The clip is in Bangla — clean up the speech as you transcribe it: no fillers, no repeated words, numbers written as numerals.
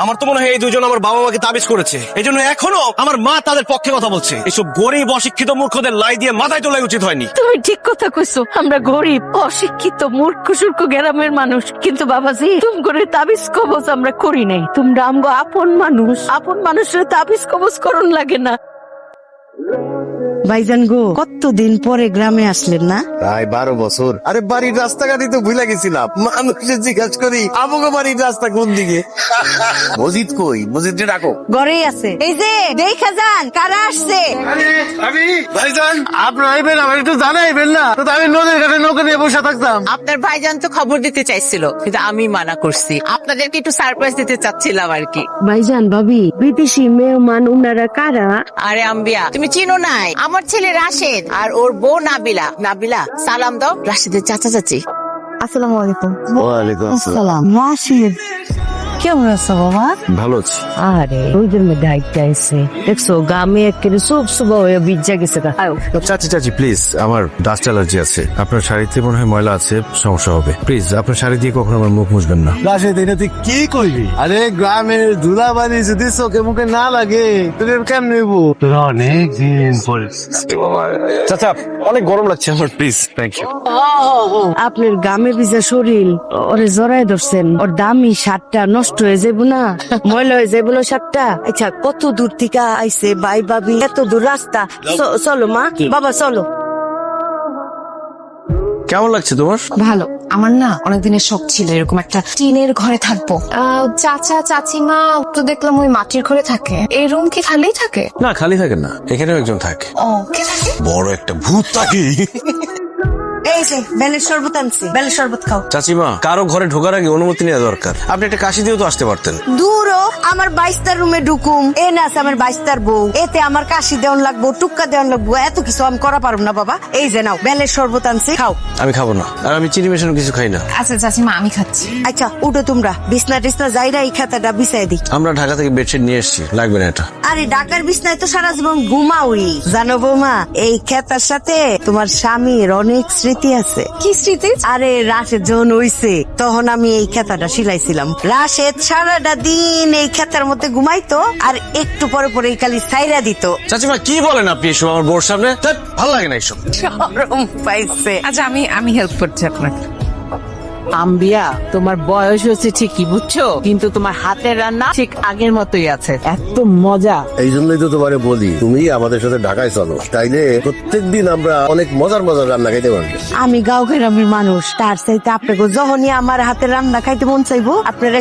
আমার তো মনে হয় এই দুজন আমার বাবা মাকে তাবিজ করেছে, এই জন্য এখনো আমার মা তাদের পক্ষে কথা বলছে। এসব গরিব অশিক্ষিত মূর্খদের লাই দিয়ে মাথায় তোলা উচিত হয়নি। তুমি ঠিক কথা কইছো, আমরা গরিব অশিক্ষিত মূর্খ সূর্খ গ্রামের মানুষ, কিন্তু বাবাজি তুমি করে তাবিজ কবজ আমরা করি নাই। তোমরা আমগো আপন মানুষ, আপন মানুষের তাবিজ কবজ করন লাগে না। ভাইজান গো, কতদিন পরে গ্রামে আসলেন না? প্রায় 12 বছর। আরে বাড়ির রাস্তাঘাটই তো ভুলে গেছিলাম। মানুষের জিজ্ঞাসা করি আমাকে বাড়ির রাস্তা কোন দিকে। মসজিদ কই? মসজিদে ডাকো। ঘরেই আছে। এই যে দেখা যান কারা আসছে। আমি ভাইজান আপনার আইবেন, আমার একটু জানাইবেন না তো আমি নদীর ঘাটে নৌকা নিয়ে বসে থাকতাম। আপনার ভাইজান তো খবর দিতে চাইছিল, কিন্তু আমি মানা করছি। আপনাদেরকে একটু সারপ্রাইজ দিতে চাচ্ছিলাম আর কি। ভাইজান ভাবি, বিদেশি মেহমান উনারা কারা? আরে আম্বিয়া, তুমি চিনো নাই? আমার ছেলে রাশেদ আর ওর বউ নাবিলা। নাবিলা, সালাম দাও রাশেদের চাচা চাচি। আসসালামু আলাইকুম। ওয়ালাইকুম আসসালাম। রাশিদ, কেমন আছো বাবা? ভালো আছি। আরে ওইদের মধ্যে হাইটটা আছে, দেখছো গ্রামে একেবারে সব সুবা হয়ে বিজ্জা গেছে। চাচি চাচি প্লিজ, আমার ডাস্ট অ্যালার্জি আছে, আপনার শাড়িতে মনে হয় ময়লা আছে, সমস্যা হবে। প্লিজ আপনার শাড়ি দিয়ে কখনো আমার মুখ মুছবেন না। রাশেদ, এটা তুই কি করবি? আরে গ্রামের ধুলাবালি যদি চোখে মুখে না লাগে তোকে কেমন নেবো? তোরা অনেক দিন পরে। চাচা অনেক গরম লাগছে আমার, প্লিজ। Thank you. আপনার গামে ভিজা শরীর, ওরে জড়ায় ধরছেন, ওর দামি শার্টটা নষ্ট হয়ে যাবো না, ময়লা হয়ে যাবো না শার্টটা। আচ্ছা, কত দূর থেকে আইছে ভাই ভাবি, এত দূর রাস্তা। চলো মা, বাবা চলো। কেমন লাগছে তোমার? ভালো। আমার না অনেকদিনের শখ ছিল এরকম একটা টিনের ঘরে থাকবো। চাচা চাচিমা তো দেখলাম ওই মাটির ঘরে থাকে। এই রুম কি খালি থাকে? না, খালি থাকেন না, এখানেও একজন থাকে। ও, কে থাকে? বড় একটা ভূত থাকে। এই যে বেলের শরবত আনছি, বেলের শরবত খাও। চাচিমা, কারো ঘরে ঢোকার আগে অনুমতি নেওয়া দরকার। আপনি একটা কাশি দিয়েও তো আসতে পারতেন। দূরও আমার 22টার রুমে ঢুকুম, এ না আছে আমার 22টার বউ, এতে আমার কাশি দেওয়ান লাগবো, টুক্কা দেওয়ান লাগবো, এত কিছু আমি করা পারবো না বাবা। এই যে নাও বেলের শরবত আনছি, খাও। আমি খাবো না, আর আমি চিনি মেশানো কিছু খাই না। আচ্ছা চাচিমা, আমি খাচ্ছি। আচ্ছা উঠো তোমরা, বিছনা টিছনা যাইরা এই খাতাটা বিছাই দিই। আমরা ঢাকা থেকে বেডশিট নিয়ে এসেছি, লাগবে না এটা। আরে ঢাকার বিছনায় তো সারা জীবন ঘুমাওই, জানো বৌমা, এই খেতার সাথে তোমার স্বামীর অনেক স্মৃতি আছে। কি স্মৃতি? আরে রাশেদ যখন হইছে তখন আমি এই খেতাটা সিলাইছিলাম। রাশেদ সারাটা দিন এই খেতার মধ্যে ঘুমাইতো, আর একটু পরে পরে এই খালি ছাইরা দিত। চাচিমা কি বলেন আপনি এসব আমার বোর সামনে? ধ্যাৎ, ভালো লাগে না এসব। শরম পাইছে। আচ্ছা, আমি হেল্প করছি আপনাকে। আম্বিয়া, তোমার বয়স হচ্ছে ঠিকই বুঝছো, কিন্তু তোমার হাতের রান্না ঠিক আগের মতোই আছে, এত মজা। এই জন্যই তো তোমারে বলি তুমি আমাদের সাথে ঢাকায় চলো, তাইলে প্রত্যেকদিন আমরা অনেক মজার মজার রান্না খাইতে পারবো। আমি গাঁও গ্রামের মানুষ, তার চাইতে আপনাকে যখনই আমার হাতের রান্না খাইতে মন চাইবো আপনারা